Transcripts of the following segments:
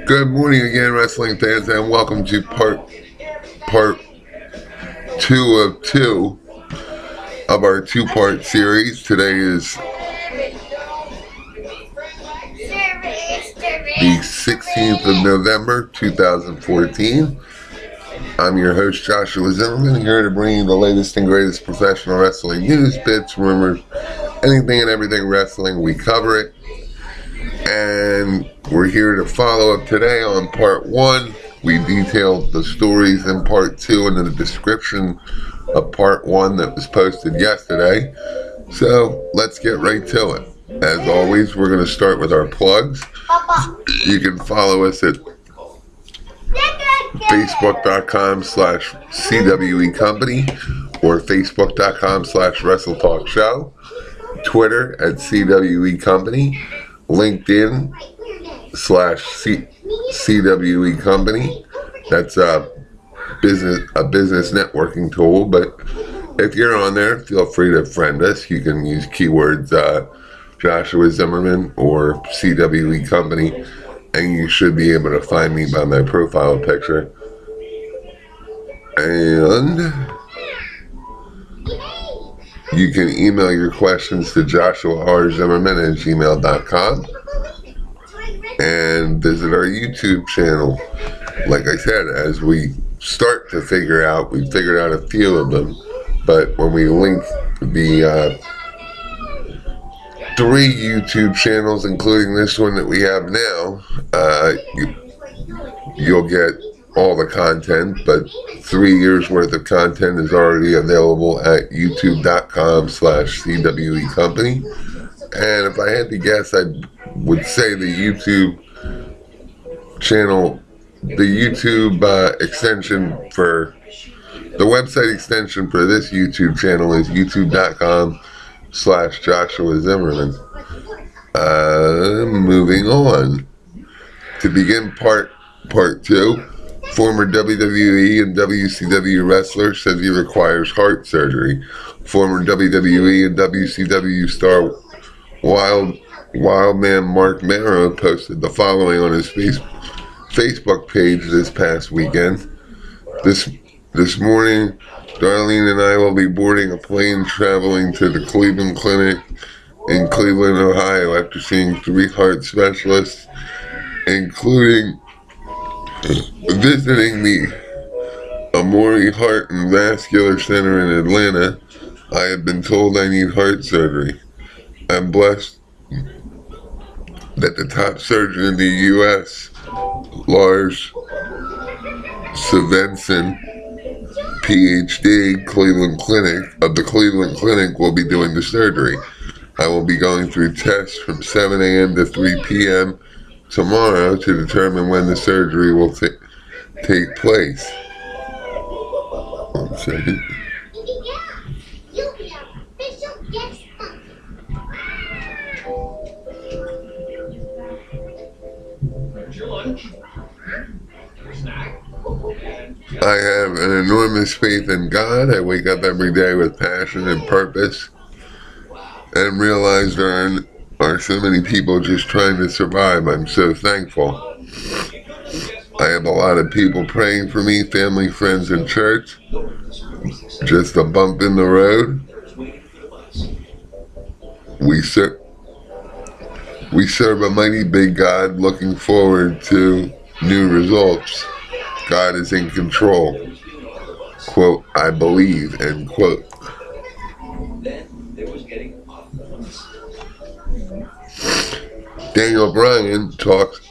Good morning again, wrestling fans, and welcome to part two of two of our two-part series. Today is the 16th of November, 2014. I'm your host, Joshua Zimmerman, here to bring you the latest and greatest professional wrestling news, bits, rumors, anything and everything wrestling. We cover it. And we're here to follow up today on part one. We detailed the stories in part two and in the description of part one that was posted yesterday. So let's get right to it. As always, we're going to start with our plugs. You can follow us at facebook.com/CWE Company or facebook.com/WrestleTalkShow, Twitter at CWE Company, LinkedIn /CWE Company. That's a business networking tool, but if you're on there, feel free to friend us. You can use keywords Joshua Zimmerman or CWE Company, and you should be able to find me by my profile picture. And you can email your questions to joshuarzimmerman@gmail.com and visit our YouTube channel. Like I said, as we start to figured out a few of them, but when we link the 3 YouTube channels, including this one that we have now, you'll get all the content, but 3 years worth of content is already available at youtube.com/CWE Company. And if I had to guess, I would say the YouTube channel, the YouTube extension for the website extension for this YouTube channel is youtube.com/Joshua Zimmerman. Moving on. To begin part two, former WWE and WCW wrestler says he requires heart surgery. Former WWE and WCW star Wildman Marc Mero posted the following on his Facebook page this past weekend. This morning, Darlene and I will be boarding a plane traveling to the Cleveland Clinic in Cleveland, Ohio, after seeing 3 heart specialists, including visiting the Amori Heart and Vascular Center in Atlanta. I have been told I need heart surgery. I'm blessed that the top surgeon in the U.S., Lars Svensson, PhD, Cleveland Clinic, will be doing the surgery. I will be going through tests from 7 a.m. to 3 p.m. tomorrow to determine when the surgery will take place. 1 second. I have an enormous faith in God. I wake up every day with passion and purpose and realize there are so many people just trying to survive. I'm so thankful. I have a lot of people praying for me, family, friends, and church. Just a bump in the road. We serve a mighty big God, looking forward to new results. God is in control. Quote, I believe, end quote. Daniel Bryan talks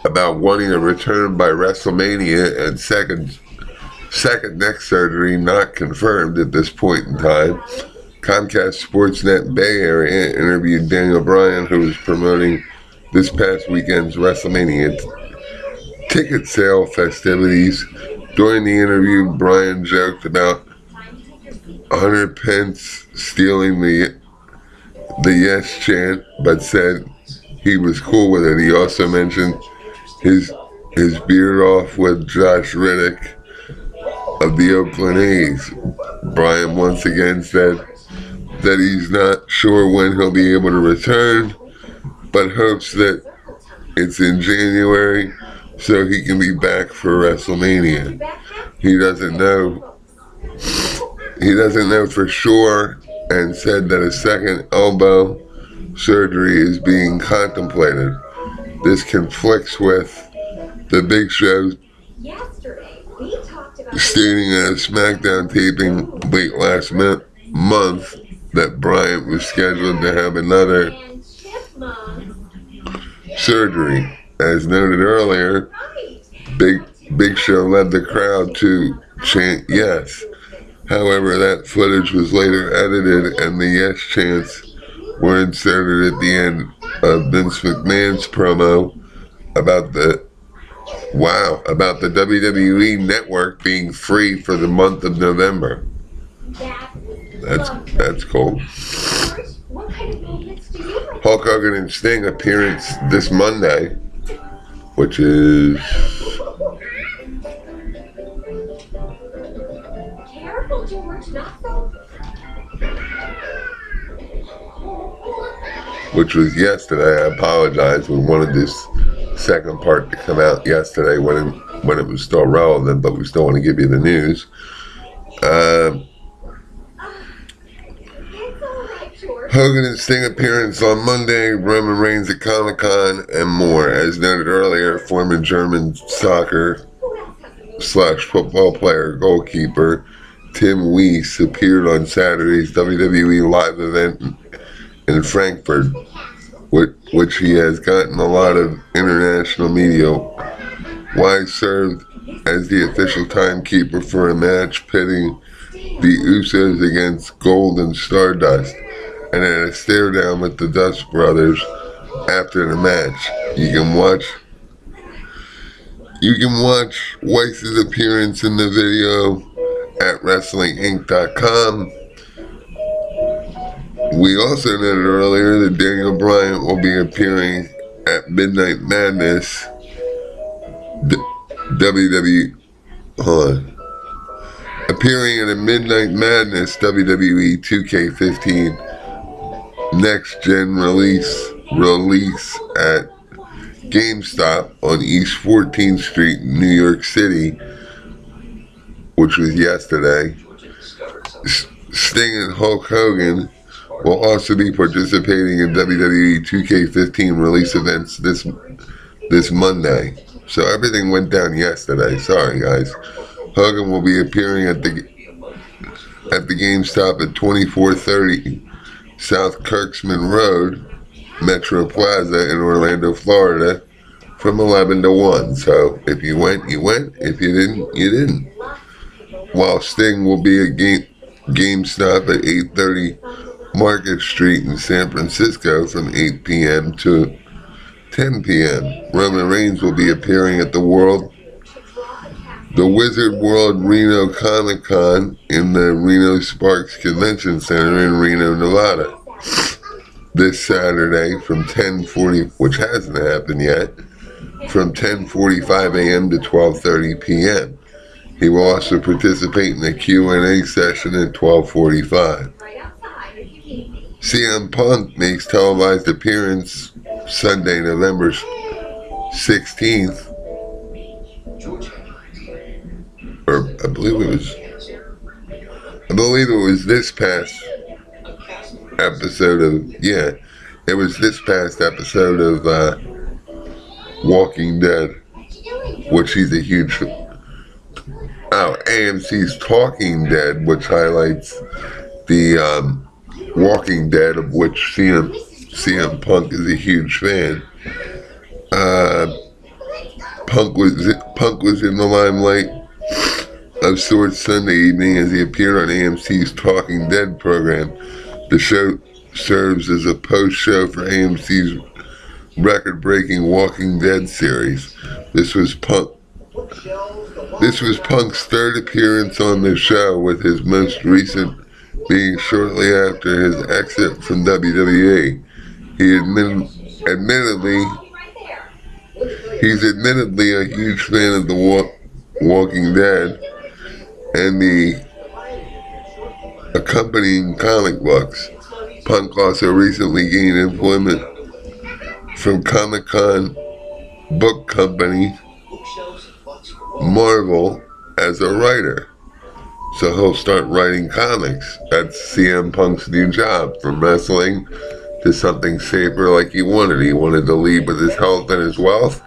about wanting a return by WrestleMania, and second neck surgery not confirmed at this point in time. Comcast Sportsnet Bay Area interviewed Daniel Bryan, who was promoting this past weekend's WrestleMania ticket sale festivities. During the interview, Bryan joked about 100 pence stealing the yes chant, but said he was cool with it. He also mentioned his beard off with Josh Riddick of the Oakland A's. Bryan once again said that he's not sure when he'll be able to return, but hopes that it's in January so he can be back for WrestleMania. He doesn't know for sure, and said that a second elbow surgery is being contemplated. This conflicts with the Big Show stating at a SmackDown taping late last month that Bryan was scheduled to have another surgery. As noted earlier, Big Show led the crowd to chant yes. However, that footage was later edited and the yes chants were inserted at the end of Vince McMahon's promo about the WWE Network being free for the month of November. That's cool. Hulk Hogan and Sting appearance this Monday, which is yesterday. I apologize. We wanted this second part to come out yesterday when it was still relevant, but we still want to give you the news. Hogan and Sting appearance on Monday, Roman Reigns at Comic-Con, and more. As noted earlier, former German soccer/football player goalkeeper Tim Weiss appeared on Saturday's WWE live event in Frankfurt, which he has gotten a lot of international media. Weiss served as the official timekeeper for a match pitting the Usos against Gold and Stardust, and had a stare down with the Dust Brothers after the match. You can watch Weiss's appearance in the video at WrestlingInc.com. We also noted earlier that Daniel Bryan will be appearing at Midnight Madness appearing in a Midnight Madness WWE 2K15 Next Gen release at GameStop on East 14th Street in New York City, which was yesterday. Sting and Hulk Hogan will also be participating in WWE 2K15 release events this Monday. So everything went down yesterday. Sorry, guys. Hogan will be appearing at the GameStop at 2430 South Kirksman Road, Metro Plaza in Orlando, Florida, from 11 to 1. So if you went, you went. If you didn't, you didn't. While Sting will be at GameStop at 830 Market Street in San Francisco from 8 p.m. to 10 p.m. Roman Reigns will be appearing at the Wizard World Reno Comic-Con in the Reno Sparks Convention Center in Reno, Nevada, this Saturday from 10:40, which hasn't happened yet, from 10:45 a.m. to 12:30 p.m. He will also participate in a Q&A session at 12:45. CM Punk makes televised appearance Sunday, November 16th, or I believe it was this past episode of Walking Dead, which he's a huge AMC's Talking Dead, which highlights the Walking Dead, of which CM Punk is a huge fan. Punk was in the limelight of sorts Sunday evening as he appeared on AMC's Talking Dead program. The show serves as a post-show for AMC's record-breaking Walking Dead series. This was Punk's third appearance on the show, with his most recent being shortly after his exit from WWE. He's admittedly a huge fan of the Walking Dead and the accompanying comic books. Punk also recently gained employment from Comic-Con book company Marvel as a writer. So he'll start writing comics. That's CM Punk's new job, from wrestling to something safer like he wanted. He wanted to lead with his health and his wealth,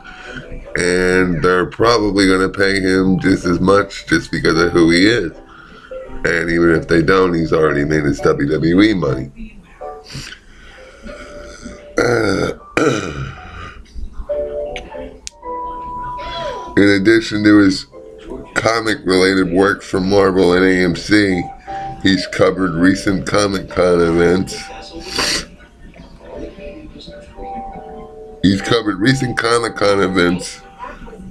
and they're probably going to pay him just as much just because of who he is. And even if they don't, he's already made his WWE money. In addition to his comic-related work for Marvel and AMC, he's covered recent Comic-Con events. He's covered recent Comic-Con events,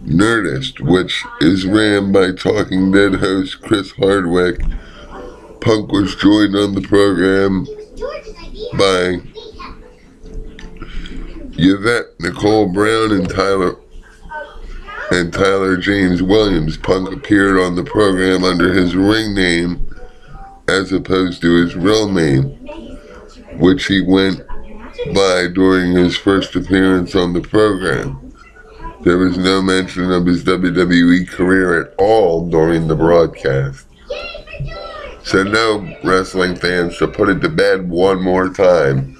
Nerdist, which is ran by Talking Dead host Chris Hardwick. Punk was joined on the program by Yvette Nicole Brown and Tyler James Williams. Punk appeared on the program under his ring name as opposed to his real name, which he went by during his first appearance on the program. There was no mention of his WWE career at all during the broadcast. So no, wrestling fans, to put it to bed one more time,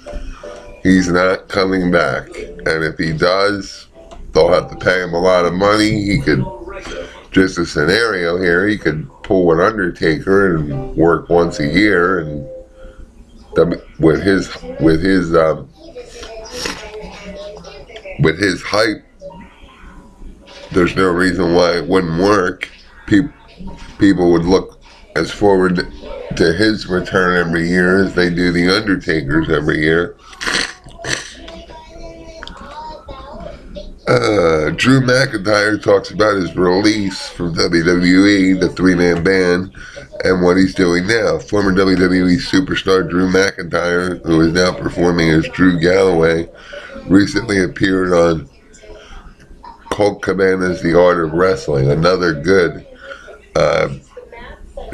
he's not coming back. And if he does, they'll have to pay him a lot of money. He could, just a scenario here, he could pull an Undertaker and work once a year, and with his hype, there's no reason why it wouldn't work. People would look as forward to his return every year as they do the Undertaker's every year. Drew McIntyre talks about his release from WWE, the three-man band, and what he's doing now. Former WWE superstar Drew McIntyre, who is now performing as Drew Galloway, recently appeared on Colt Cabana's The Art of Wrestling, another good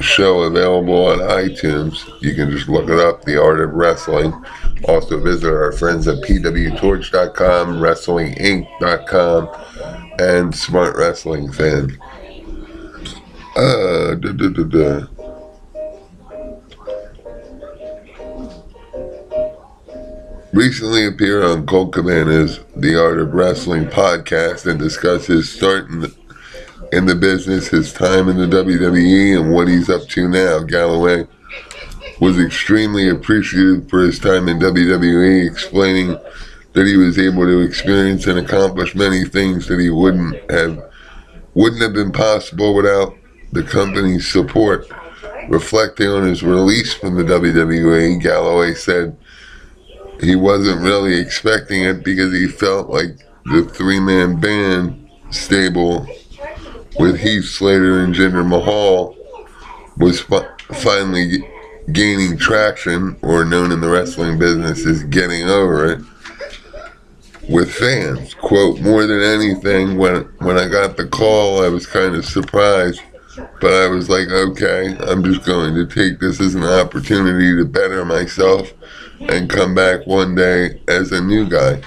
show available on iTunes. You can just look it up, The Art of Wrestling. Also visit our friends at pwtorch.com, wrestlinginc.com, and Smart Wrestling Fan. Recently appeared on Colt Cabana's The Art of Wrestling podcast and discussed his start in the business, his time in the WWE, and what he's up to now. Galloway was extremely appreciative for his time in WWE, explaining that he was able to experience and accomplish many things that he wouldn't have been possible without the company's support. Reflecting on his release from the WWE, Galloway said he wasn't really expecting it because he felt like the three-man band stable with Heath Slater and Jinder Mahal was finally gaining traction, or known in the wrestling business as getting over it, with fans. Quote, more than anything, when I got the call, I was kind of surprised, but I was like, okay, I'm just going to take this as an opportunity to better myself and come back one day as a new guy.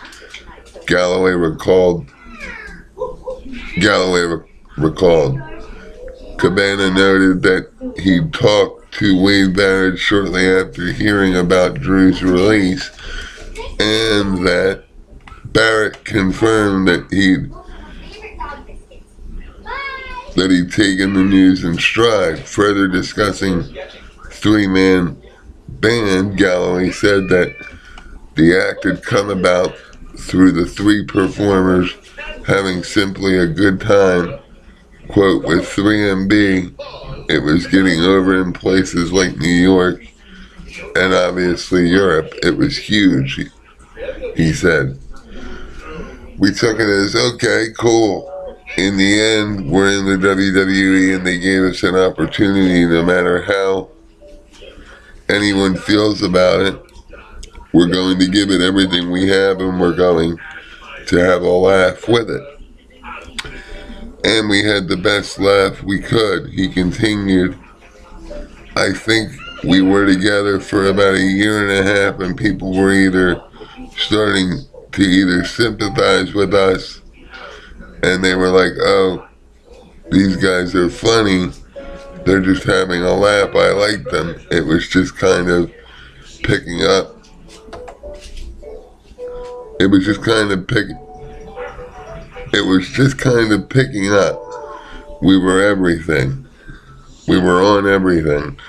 Galloway recalled. Cabana noted that he talked to Wade Barrett shortly after hearing about Drew's release, and that Barrett confirmed that he'd taken the news in stride. Further discussing three-man band, Galloway said that the act had come about through the three performers having simply a good time. Quote, with 3MB, it was getting over in places like New York and obviously Europe. It was huge, he said. We took it as, okay, cool. In the end, we're in the WWE and they gave us an opportunity. No matter how anyone feels about it, we're going to give it everything we have, and we're going to have a laugh with it. And we had the best laugh we could. He continued, I think we were together for about a year and a half, and people were either starting to either sympathize with us, and they were like, oh, these guys are funny, they're just having a laugh, I like them. It was just kind of picking up. It was just kind of picking up. We were everything. We were on everything.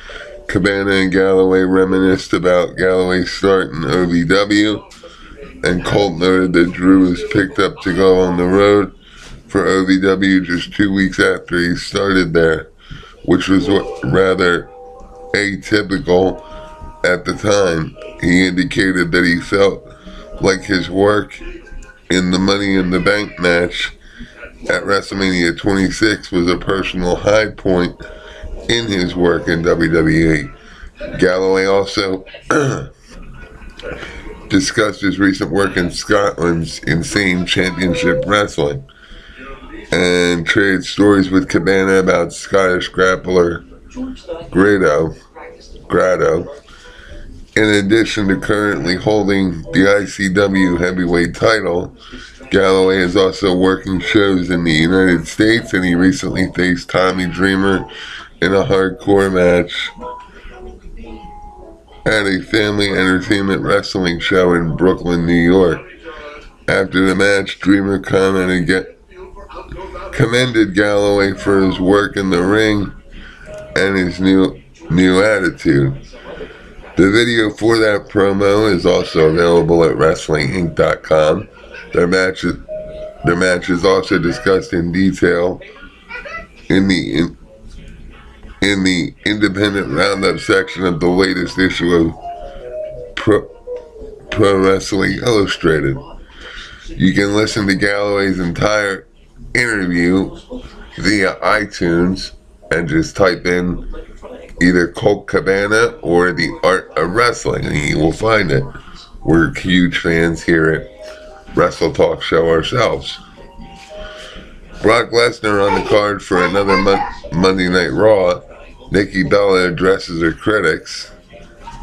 Cabana and Galloway reminisced about Galloway's start in OVW, and Colt noted that Drew was picked up to go on the road for OVW just 2 weeks after he started there, which was rather atypical at the time. He indicated that he felt like his work in the Money in the Bank match at WrestleMania 26 was a personal high point in his work in WWE. Galloway also discussed his recent work in Scotland's Insane Championship Wrestling and traded stories with Cabana about Scottish grappler Grado. In addition to currently holding the ICW heavyweight title, Galloway is also working shows in the United States, and he recently faced Tommy Dreamer in a hardcore match at a family entertainment wrestling show in Brooklyn, New York. After the match, Dreamer commended Galloway for his work in the ring and his new attitude. The video for that promo is also available at WrestlingInc.com. Their match is also discussed in detail in the independent roundup section of the latest issue of Pro Wrestling Illustrated. You can listen to Galloway's entire interview via iTunes and just type in either Colt Cabana or The Art of Wrestling, and you will find it. We're huge fans here at Wrestle Talk Show ourselves. Brock Lesnar on the card for another Monday Night Raw. Nikki Bella addresses her critics,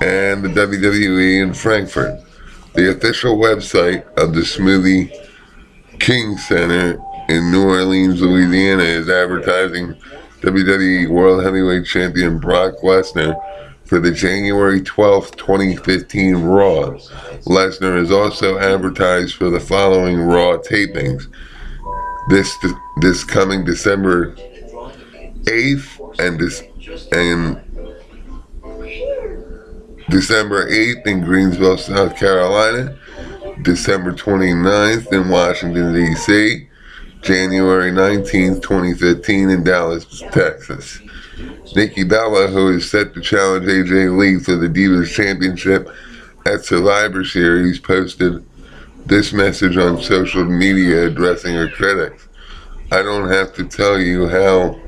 and the WWE in Frankfurt. The official website of the Smoothie King Center in New Orleans, Louisiana is advertising WWE World Heavyweight Champion Brock Lesnar for the January 12th, 2015 Raw. Lesnar is also advertised for the following Raw tapings. This coming December 8th and December 8th in Greensboro, South Carolina, December 29th in Washington, D.C., January 19th, 2015 in Dallas, Texas. Nikki Bella, who is set to challenge AJ Lee for the Divas Championship at Survivor Series, posted this message on social media addressing her critics. I don't have to tell you how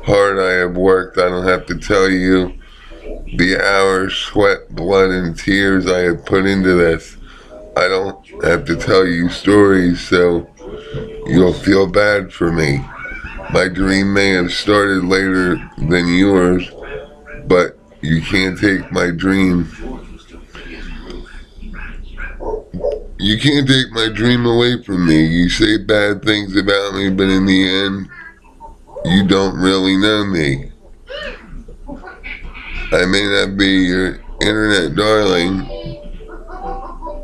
hard I have worked. I don't have to tell you the hours, sweat, blood, and tears I have put into this. I don't have to tell you stories so you'll feel bad for me. My dream may have started later than yours, but you can't take my dream. You can't take my dream away from me. You say bad things about me, but in the end, you don't really know me. I may not be your internet darling,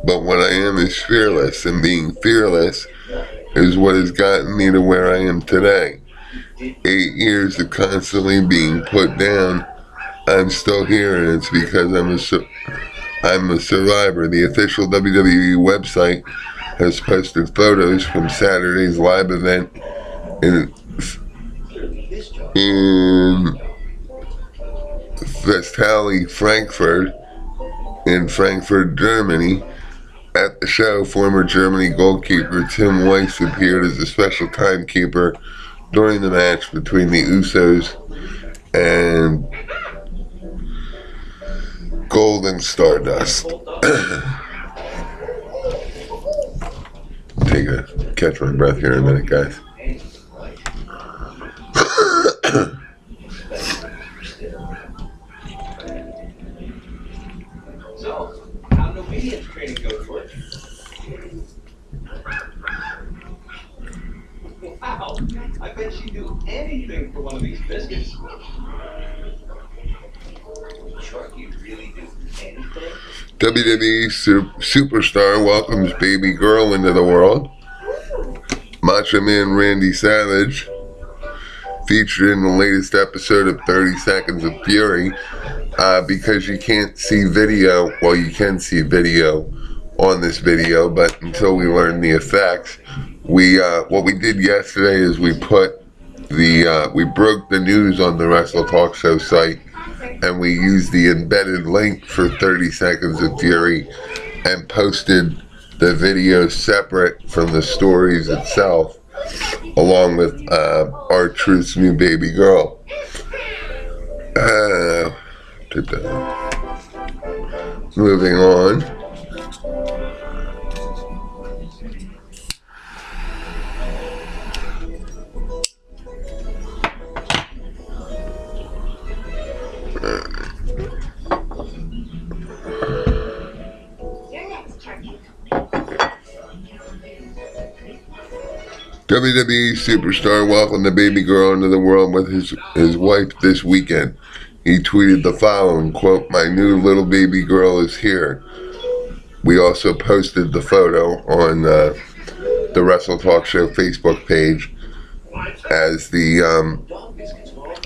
but what I am is fearless, and being fearless is what has gotten me to where I am today. 8 years of constantly being put down, I'm still here, and it's because I'm a survivor. The official WWE website has posted photos from Saturday's live event in Westhalle, Frankfurt, in Frankfurt, Germany. At the show, former Germany goalkeeper Tim Weiss appeared as a special timekeeper during the match between the Usos and Golden Stardust. Catch my breath here in a minute, guys. Wow, I bet she'd do anything for one of these biscuits. Sure, you really do anything? WWE superstar welcomes baby girl into the world. Macho Man Randy Savage featured in the latest episode of 30 Seconds of Fury. Because you can't see video, well, you can see video on this video, but until we learn the effects, what we did yesterday is we put we broke the news on the Wrestle Talk Show site, and we used the embedded link for 30 Seconds of Fury and posted the video separate from the stories itself, along with R-Truth's new baby girl. Moving on. WWE superstar welcomed the baby girl into the world with his wife this weekend. He tweeted the following, quote, "My new little baby girl is here." We also posted the photo on the Wrestle Talk Show Facebook page as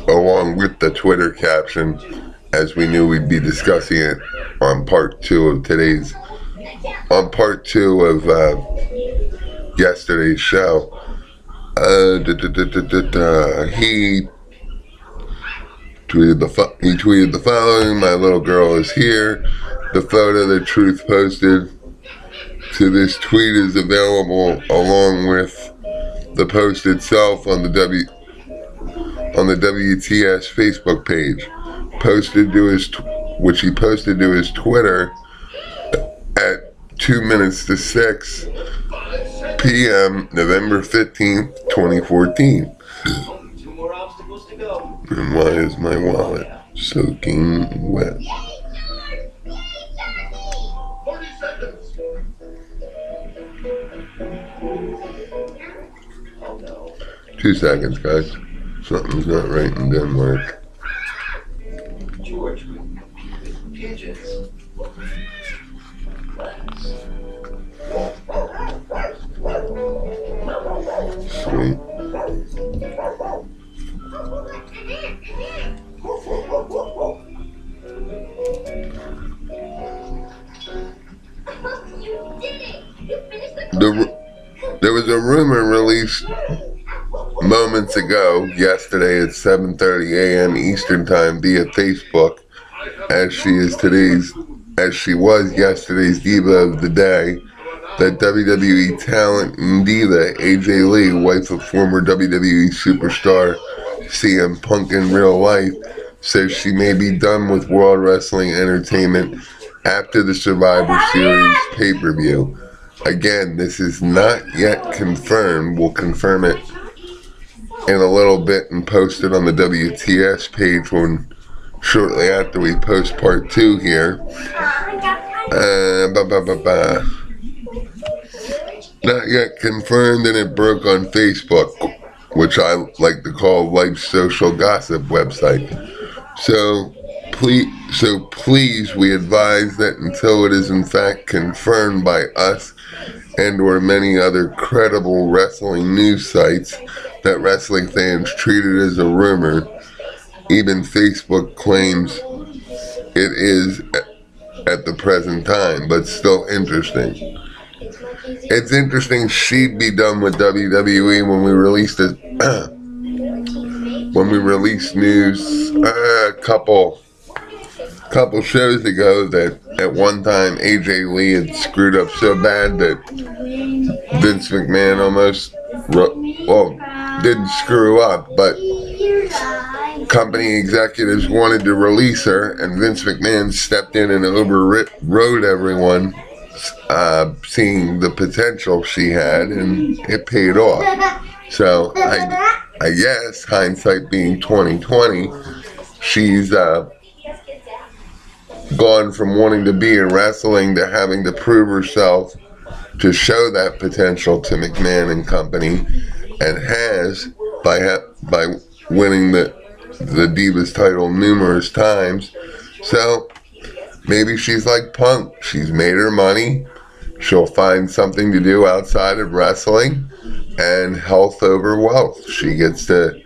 along with the Twitter caption, as we knew we'd be discussing it on part two of yesterday's show. He tweeted the following: "My little girl is here." The photo that Truth posted to this tweet is available along with the post itself on the WTS Facebook page, which he posted to his Twitter at 2 minutes to 6 p.m. November 15th, 2014. Two more obstacles to go. And why is my wallet soaking wet? 40 seconds. Oh no. 2 seconds, guys. Something's not right in Denmark. George, pigeons. Sweet. There was a rumor released moments ago, yesterday at 7:30 a.m. Eastern Time via Facebook, as she was yesterday's Diva of the Day, that WWE talent and diva AJ Lee, wife of former WWE superstar CM Punk in real life, says she may be done with World Wrestling Entertainment after the Survivor Series pay-per-view. Again, this is not yet confirmed. We'll confirm it in a little bit and post it on the WTS page shortly after we post part 2 here. Not yet confirmed, and it broke on Facebook, which I like to call Life's social gossip website. So please, we advise that until it is in fact confirmed by us and or many other credible wrestling news sites that wrestling fans treat it as a rumor. Even Facebook claims it is at the present time, but still interesting. It's interesting she'd be done with WWE when we released it. When we released news a couple shows ago that at one time AJ Lee had screwed up so bad that Vince McMahon didn't screw up, but company executives wanted to release her, and Vince McMahon stepped in and overrode everyone, seeing the potential she had, and it paid off. So I guess, hindsight being 2020, she's gone from wanting to be in wrestling to having to prove herself to show that potential to McMahon and company, and has by winning the Divas title numerous times. So maybe she's like Punk. She's made her money. She'll find something to do outside of wrestling, and health over wealth. She gets to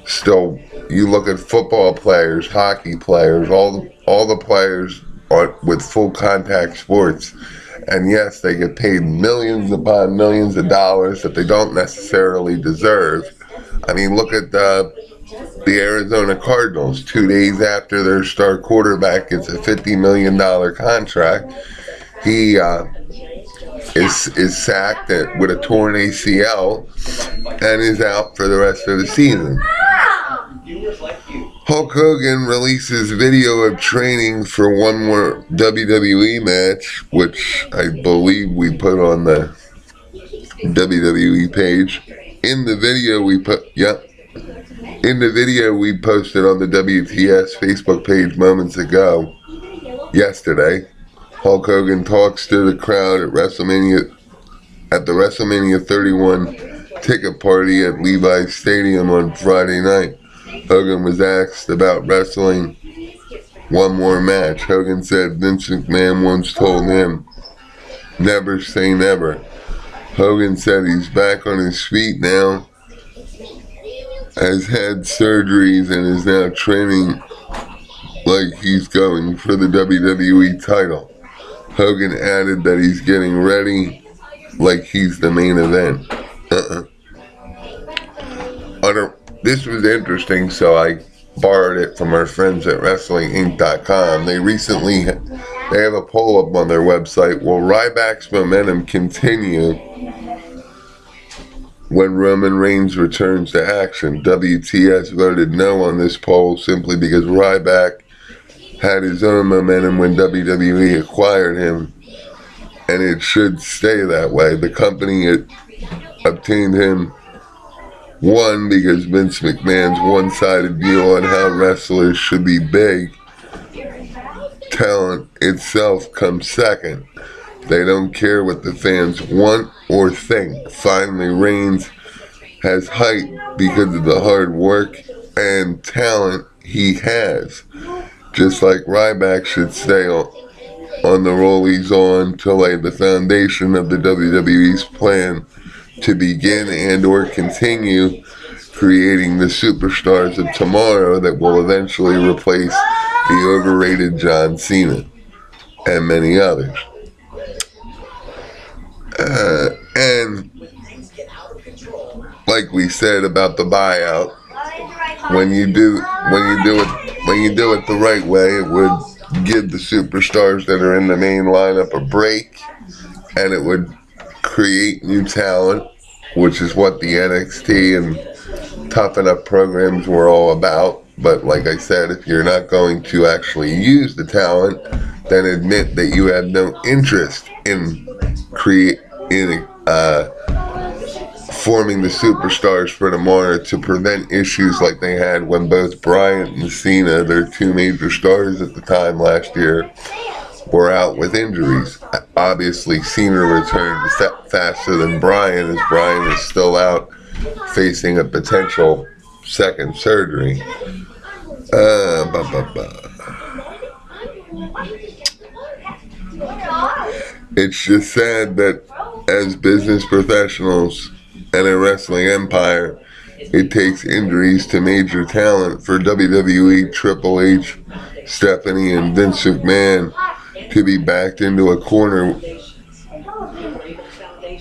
still. You look at football players, hockey players, all the players with full contact sports, and yes, they get paid millions upon millions of dollars that they don't necessarily deserve. I mean, look at the Arizona Cardinals. 2 days after their star quarterback gets a $50 million contract, he is sacked with a torn ACL and is out for the rest of the season. Hulk Hogan releases video of training for one more WWE match, which I believe we put on the WWE page. In the video we posted on the WTS Facebook page moments ago, yesterday, Hulk Hogan talks to the crowd at the WrestleMania 31 ticket party at Levi's Stadium on Friday night. Hogan was asked about wrestling one more match. Hogan said Vince McMahon once told him, "Never say never." Hogan said he's back on his feet now, has had surgeries, and is now training like he's going for the WWE title. Hogan added that he's getting ready like he's the main event. This was interesting, so I borrowed it from our friends at WrestlingInc.com. They have a poll up on their website. Will Ryback's momentum continue when Roman Reigns returns to action? WTS voted no on this poll simply because Ryback had his own momentum when WWE acquired him, and it should stay that way. The company had obtained him, one, because Vince McMahon's one-sided view on how wrestlers should be big. Talent itself comes second. They don't care what the fans want or think. Finally, Reigns has height because of the hard work and talent he has. Just like Ryback should stay on the role he's on to lay the foundation of the WWE's plan to begin and or continue creating the superstars of tomorrow that will eventually replace the overrated John Cena and many others. And like we said about the buyout, when you do it the right way, it would give the superstars that are in the main lineup a break, and it would create new talent, which is what the NXT and Toughen Up programs were all about. But like I said, if you're not going to actually use the talent, then admit that you have no interest in forming the superstars for tomorrow to prevent issues like they had when both Bryan and Cena, their two major stars at the time last year, were out with injuries. Obviously, Cena returned faster than Bryan, as Bryan is still out facing a potential second surgery. It's just sad that as business professionals and a wrestling empire, it takes injuries to major talent for WWE, Triple H, Stephanie, and Vince McMahon to be backed into a corner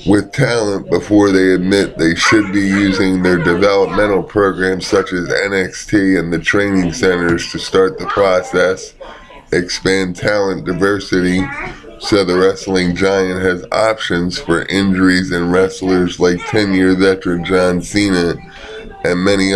with talent before they admit they should be using their developmental programs such as NXT and the training centers to start the process, expand talent diversity so the wrestling giant has options for injuries and wrestlers like 10-year veteran John Cena and many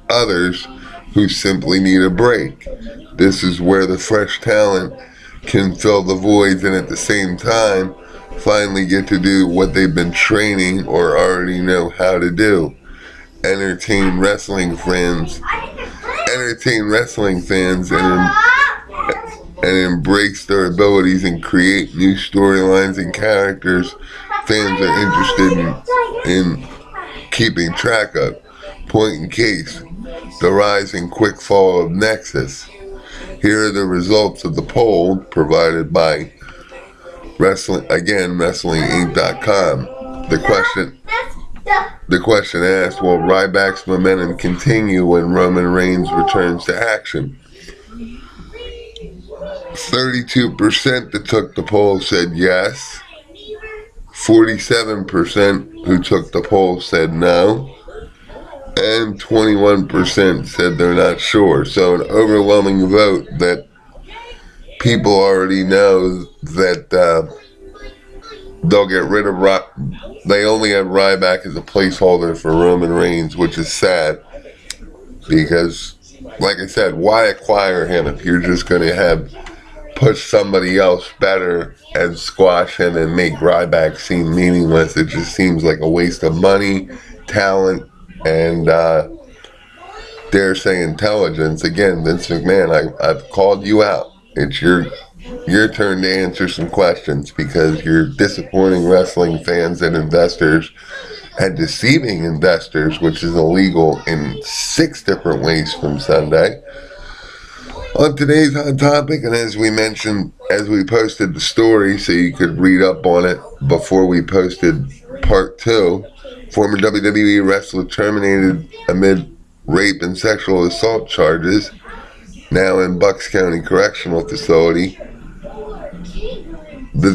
others who simply need a break. This is where the fresh talent can fill the voids and at the same time finally get to do what they've been training or already know how to do. Entertain wrestling fans and embrace their abilities and create new storylines and characters fans are interested in keeping track of. Point in case, the rise and quick fall of Nexus. Here are the results of the poll provided by WrestlingInc.com. The question asked, will Ryback's momentum continue when Roman Reigns returns to action? 32% that took the poll said yes. 47% who took the poll said no. And 21% said they're not sure. So an overwhelming vote that people already know that they'll get rid of they only have Ryback as a placeholder for Roman Reigns, which is sad because, like I said, why acquire him if you're just going to push somebody else better and squash him and make Ryback seem meaningless? It just seems like a waste of money, talent, and dare say intelligence. Again, Vince McMahon, I've called you out. It's your turn to answer some questions because you're disappointing wrestling fans and investors and deceiving investors, which is illegal in 6 different ways from Sunday. On today's hot topic, and as we mentioned, as we posted the story so you could read up on it before we posted part 2, former WWE wrestler terminated amid rape and sexual assault charges, now in Bucks County Correctional Facility. The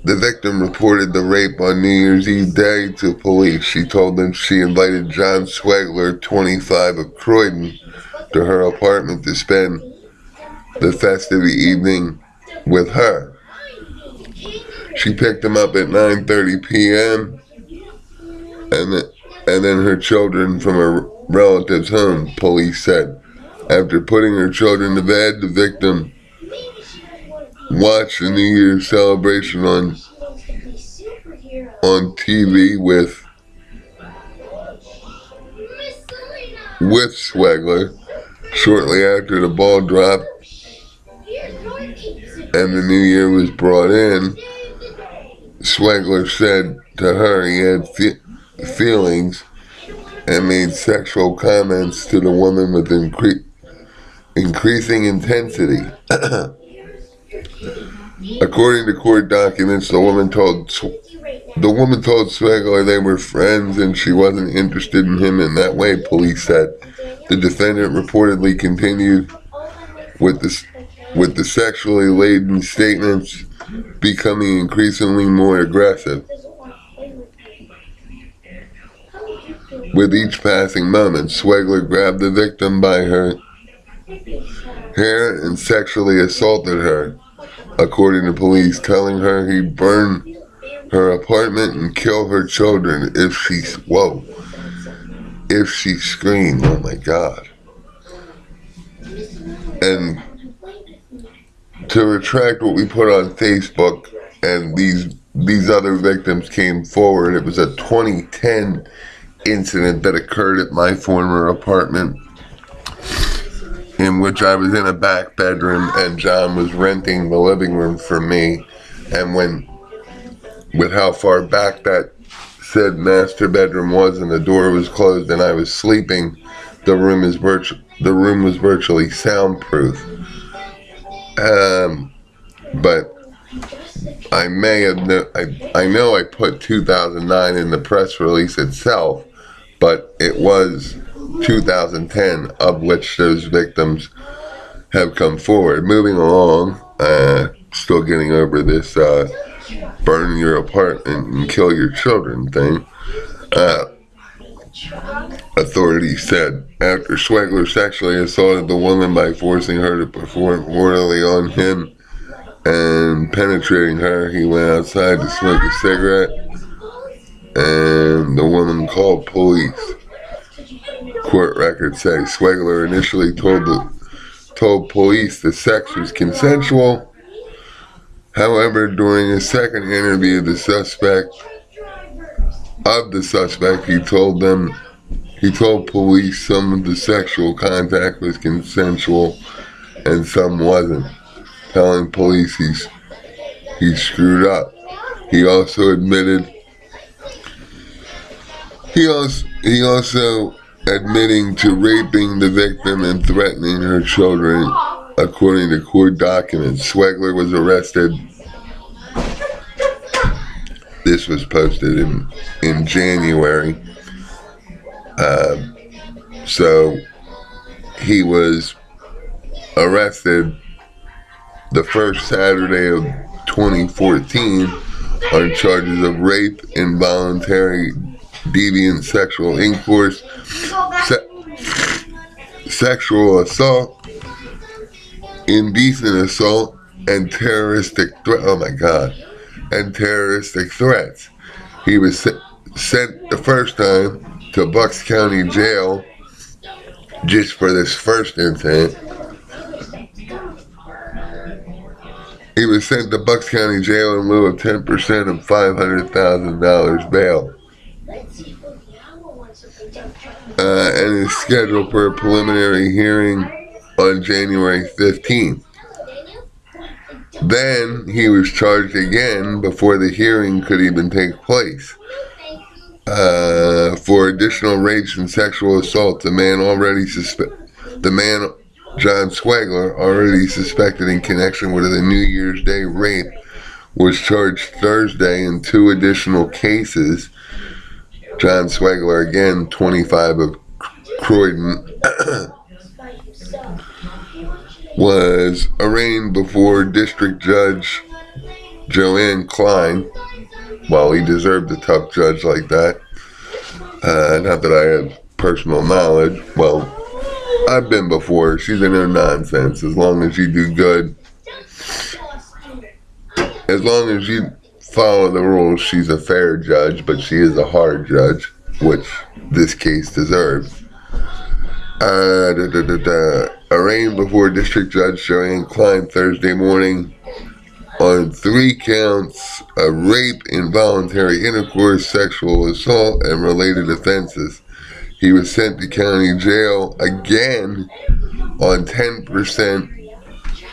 victim reported the rape on New Year's Eve day to police. She told them she invited John Swegler, 25, of Croydon, to her apartment to spend the festive evening with her. She picked him up at 9:30 p.m. and then her children from her relative's home, police said. After putting her children to bed, the victim watched the New Year's celebration on TV with Swegler. Shortly after the ball dropped and the new year was brought in, Swegler said to her he had feelings and made sexual comments to the woman with increasing intensity. According to court documents, the woman told Swegler they were friends and she wasn't interested in him in that way, police said. The defendant reportedly continued with the sexually laden statements, becoming increasingly more aggressive with each passing moment. Swegler grabbed the victim by her hair and sexually assaulted her, according to police, telling her he'd burn her apartment and kill her children if she screamed. Oh my God. And to retract what we put on Facebook, and these other victims came forward, it was a 2010 incident that occurred at my former apartment, in which I was in a back bedroom and John was renting the living room for me. And with how far back that said master bedroom was and the door was closed and I was sleeping, the room was virtually soundproof. But I know I put 2009 in the press release itself, but it was 2010, of which those victims have come forward. Moving along, still getting over this burn your apartment and kill your children thing. Authorities said after Swegler sexually assaulted the woman by forcing her to perform orally on him and penetrating her, he went outside to smoke a cigarette, and the woman called police. Court records say Swegler initially told police the sex was consensual. However, during a second interview of the suspect, he told police some of the sexual contact was consensual and some wasn't. telling police he screwed up. He also admitted he also admitting to raping the victim and threatening her children, according to court documents. Swegler was arrested. This was posted in January. So he was arrested the first Saturday of 2014 on charges of rape, involuntary deviant sexual intercourse, sexual assault, indecent assault, and terroristic threat. Oh my God. And terroristic threats. He was sent the first time to Bucks County Jail just for this first incident. He was sent to Bucks County Jail in lieu of 10% of $500,000 bail. And is scheduled for a preliminary hearing on January 15th. Then he was charged again before the hearing could even take place. For additional rape and sexual assault, the man John Swegler, already suspected in connection with a New Year's Day rape, was charged Thursday in 2 additional cases. John Swegler, again, 25 of Croydon, was arraigned before District Judge Joanne Klein. Well, he deserved a tough judge like that. Not that I have personal knowledge. Well, I've been before. She's in her nonsense. As long as you do good, as long as you follow the rules, she's a fair judge, but she is a hard judge, which this case deserves. Arraigned before District Judge Joanne Klein Thursday morning on 3 counts of rape, involuntary intercourse, sexual assault, and related offenses. He was sent to county jail again on 10%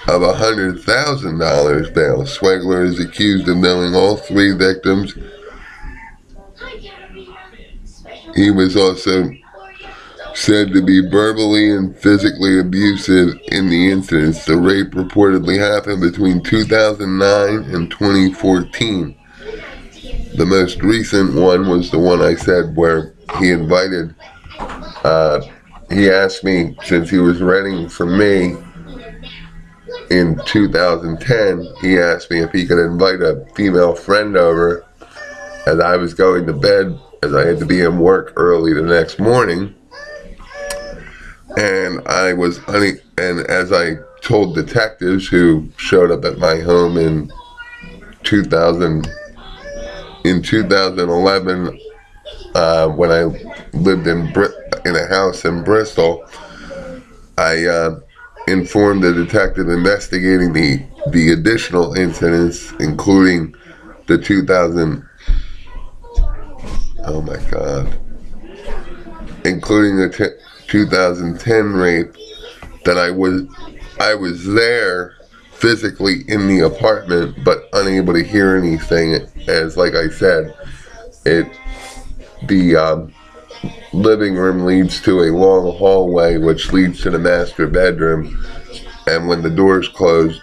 of $100,000 bail. Swegler is accused of knowing all 3 victims. He was also said to be verbally and physically abusive in the incidents. The rape reportedly happened between 2009 and 2014. The most recent one was the one I said where he invited, he asked me, since he was renting for me in 2010, he asked me if he could invite a female friend over as I was going to bed, as I had to be in work early the next morning. And as I told detectives who showed up at my home in 2011, when I lived in a house in Bristol, I informed the detective investigating the additional incidents, including the 2010 rape, that I was there physically in the apartment but unable to hear anything, as like I said, the living room leads to a long hallway which leads to the master bedroom, and when the door's closed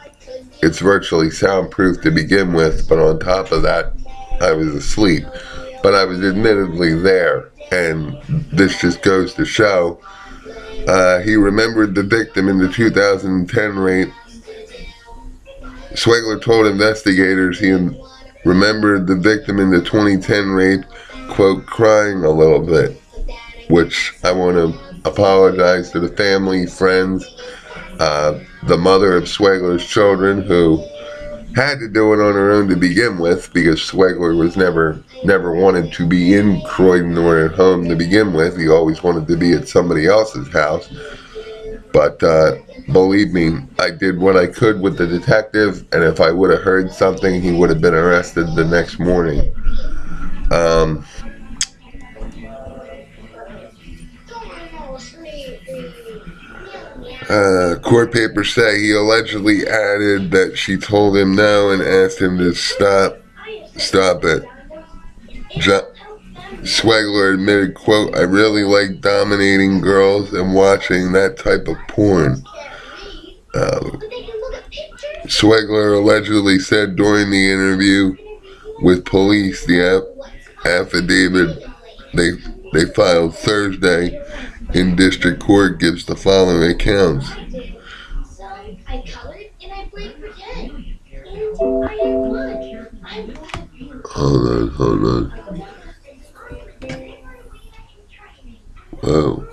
it's virtually soundproof to begin with, but on top of that I was asleep. But I was admittedly there, and this just goes to show. He remembered the victim in the 2010 rape. Swegler told investigators he remembered the victim in the 2010 rape, quote, crying a little bit, which I want to apologize to the family, friends, the mother of Swegler's children, who had to do it on her own to begin with, because Swegler was never wanted to be in Croydon or at home to begin with. He always wanted to be at somebody else's house. But believe me, I did what I could with the detective, and if I would have heard something, he would have been arrested the next morning. Court papers say he allegedly added that she told him no and asked him to stop it. Swegler admitted, quote, "I really like dominating girls and watching that type of porn." Swegler allegedly said during the interview with police, the affidavit they filed Thursday in district court gives the following accounts. I colored and I played pretend. And I had fun. Hold on. Whoa.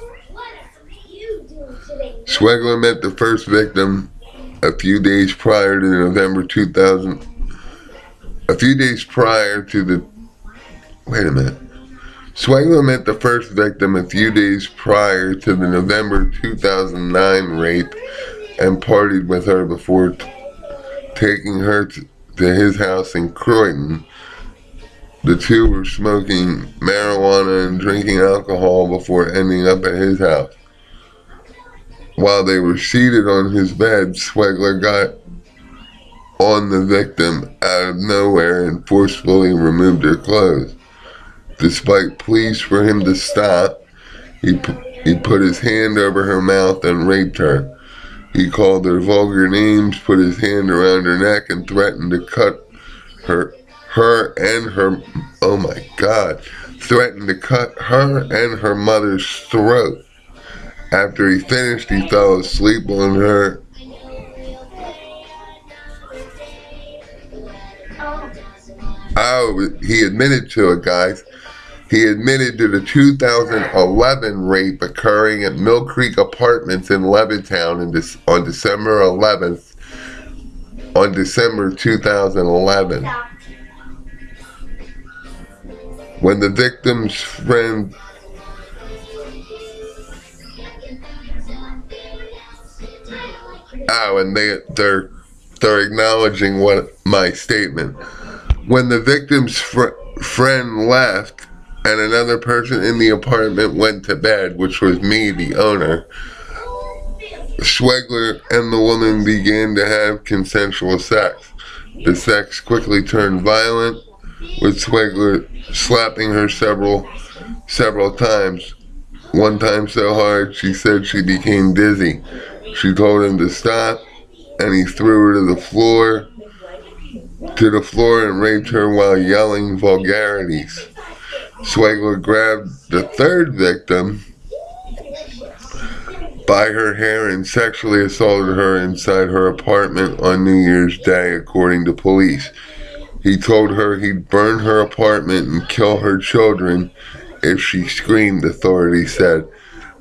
Swegler met the first victim a few days prior to November 2000. A few days prior to the. Wait a minute. Swegler met the first victim a few days prior to the November 2009 rape and partied with her before taking her to his house in Croydon. The two were smoking marijuana and drinking alcohol before ending up at his house. While they were seated on his bed, Swegler got on the victim out of nowhere and forcefully removed her clothes. Despite pleas for him to stop, he put his hand over her mouth and raped her. He called her vulgar names, put his hand around her neck, and threatened to cut her and her mother's throat. After he finished, he fell asleep on her. He admitted to it, guys. He admitted to the 2011 rape occurring at Mill Creek Apartments in Levittown on December 11th, on December 2011. When the victim's friend and they're acknowledging my statement. When the victim's friend left and another person in the apartment went to bed, which was me, the owner, Swegler and the woman began to have consensual sex. The sex quickly turned violent, with Swegler slapping her several times. One time so hard, she said she became dizzy. She told him to stop, and he threw her to the floor and raped her while yelling vulgarities. Swegler grabbed the third victim by her hair and sexually assaulted her inside her apartment on New Year's Day, according to police. He told her he'd burn her apartment and kill her children if she screamed, authorities said.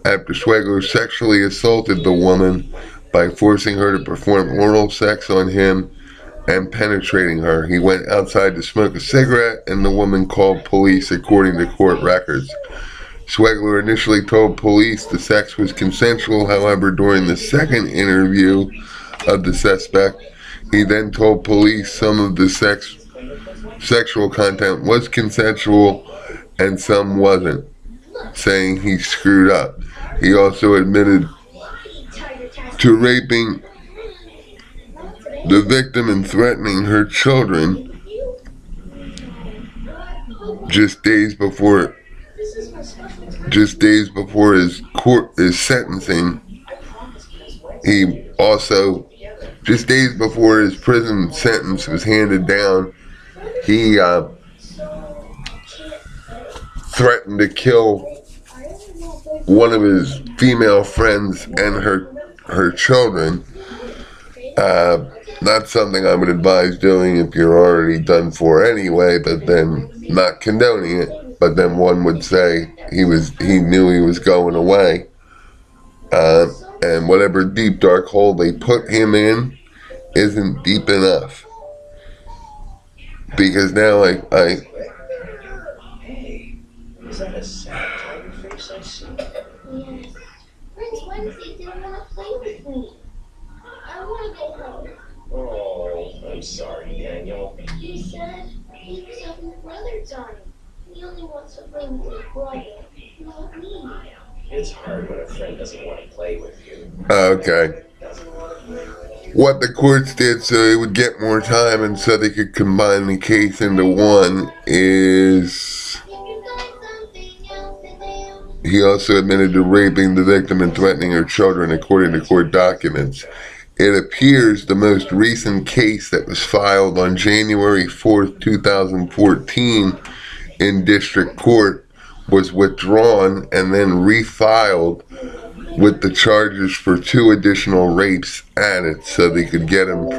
After Swegler sexually assaulted the woman by forcing her to perform oral sex on him and penetrating her, he went outside to smoke a cigarette and the woman called police, according to court records. Swegler initially told police the sex was consensual. However, during the second interview of the suspect, he then told police some of the sexual content was consensual and some wasn't, saying he screwed up. He also admitted to raping the victim and threatening her children just days before his sentencing. He also, just days before his prison sentence was handed down, he threatened to kill one of his female friends and her children. Not something I would advise doing if you're already done for anyway, but then not condoning it. But then one would say he knew he was going away, and whatever deep dark hole they put him in isn't deep enough. Because now Hey, is that a sad tiger face I see? Yes. Prince Wednesday didn't want to play with me. I want to go home. Oh, I'm sorry, Daniel. He said he was having brother time. He only wants to play with his brother, not me. It's hard when a friend doesn't want to play with you. Okay. What the courts did so it would get more time and so they could combine the case into one is he also admitted to raping the victim and threatening her children according to court documents. It appears the most recent case that was filed on January 4th, 2014 in district court was withdrawn and then refiled with the charges for 2 additional rapes added so they could get him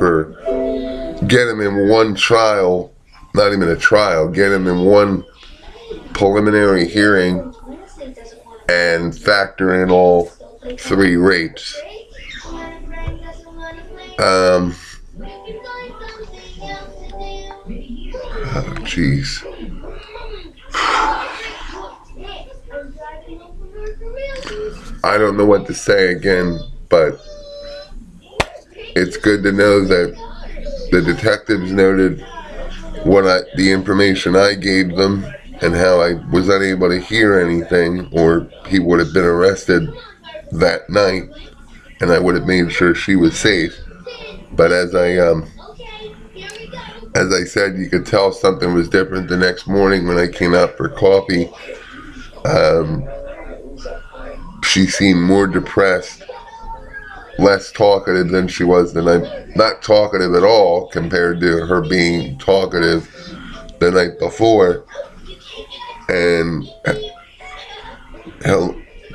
in one trial, not even a trial, get him in one preliminary hearing and factor in all 3 rapes. Oh, jeez. I don't know what to say again, but it's good to know that the detectives noted the information I gave them and how I was unable to hear anything, or he would have been arrested that night and I would have made sure she was safe. But as I said, you could tell something was different the next morning when I came out for coffee. She seemed more depressed, less talkative than she was the night, not talkative at all compared to her being talkative the night before, and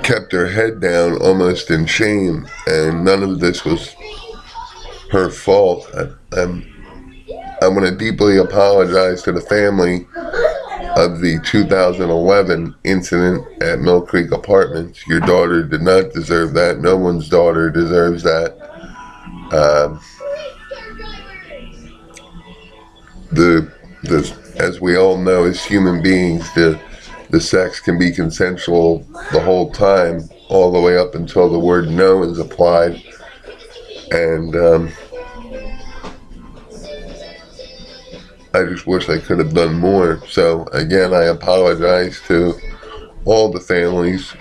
kept her head down almost in shame, and none of this was her fault. I want to deeply apologize to the family of the 2011 incident at Mill Creek Apartments. Your daughter did not deserve that. No one's daughter deserves that. As we all know, as human beings, the sex can be consensual the whole time, all the way up until the word no is applied. And I just wish I could have done more. So again, I apologize to all the families,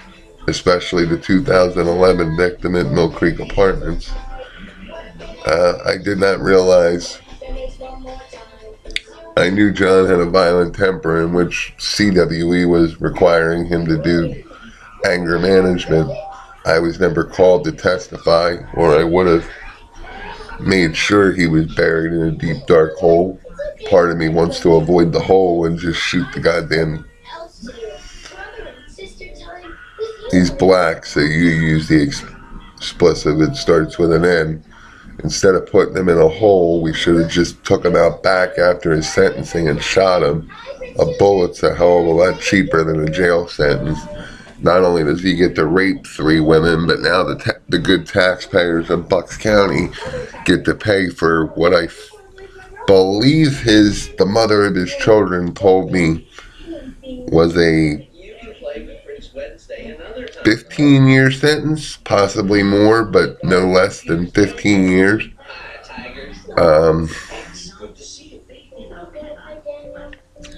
especially the 2011 victim at Mill Creek Apartments. I did not realize. I knew John had a violent temper in which CWE was requiring him to do anger management. I was never called to testify, or I would have made sure he was buried in a deep dark hole. Part of me wants to avoid the hole and just shoot the goddamn. He's black, so you use the explicit that starts with an N. Instead of putting him in a hole, we should have just took him out back after his sentencing and shot him. A bullet's a hell of a lot cheaper than a jail sentence. Not only does he get to rape 3 women, but now the good taxpayers of Bucks County get to pay for what I believe the mother of his children told me was a 15-year sentence, possibly more, but no less than 15 years.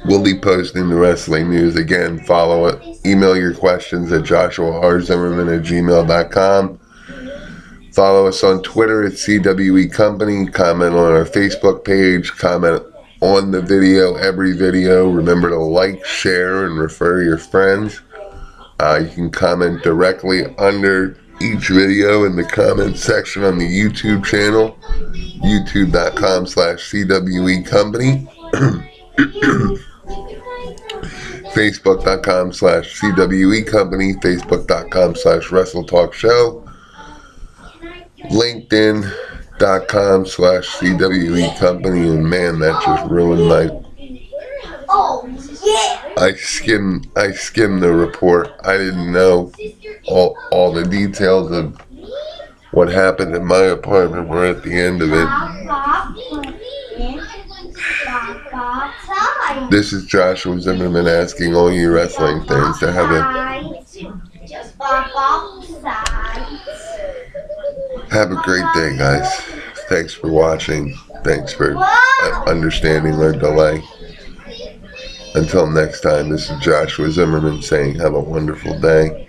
We'll be posting the wrestling news again. Follow it. Email your questions at joshuazimmerman@gmail.com. Follow us on Twitter at CWE Company. Comment on our Facebook page. Comment on the video, every video. Remember to like, share, and refer your friends. You can comment directly under each video in the comment section on the YouTube channel, youtube.com/CWE Company, facebook.com/CWE Company, facebook.com/WrestleTalkShow, linkedin.com/CWE Company, and man, that just ruined my... I skimmed the report. I didn't know all the details of what happened in my apartment. We're at the end of it. This is Joshua Zimmerman asking all you wrestling fans to have a great day, guys. Thanks for watching. Thanks for understanding our delay. Until next time, this is Joshua Zimmerman saying have a wonderful day.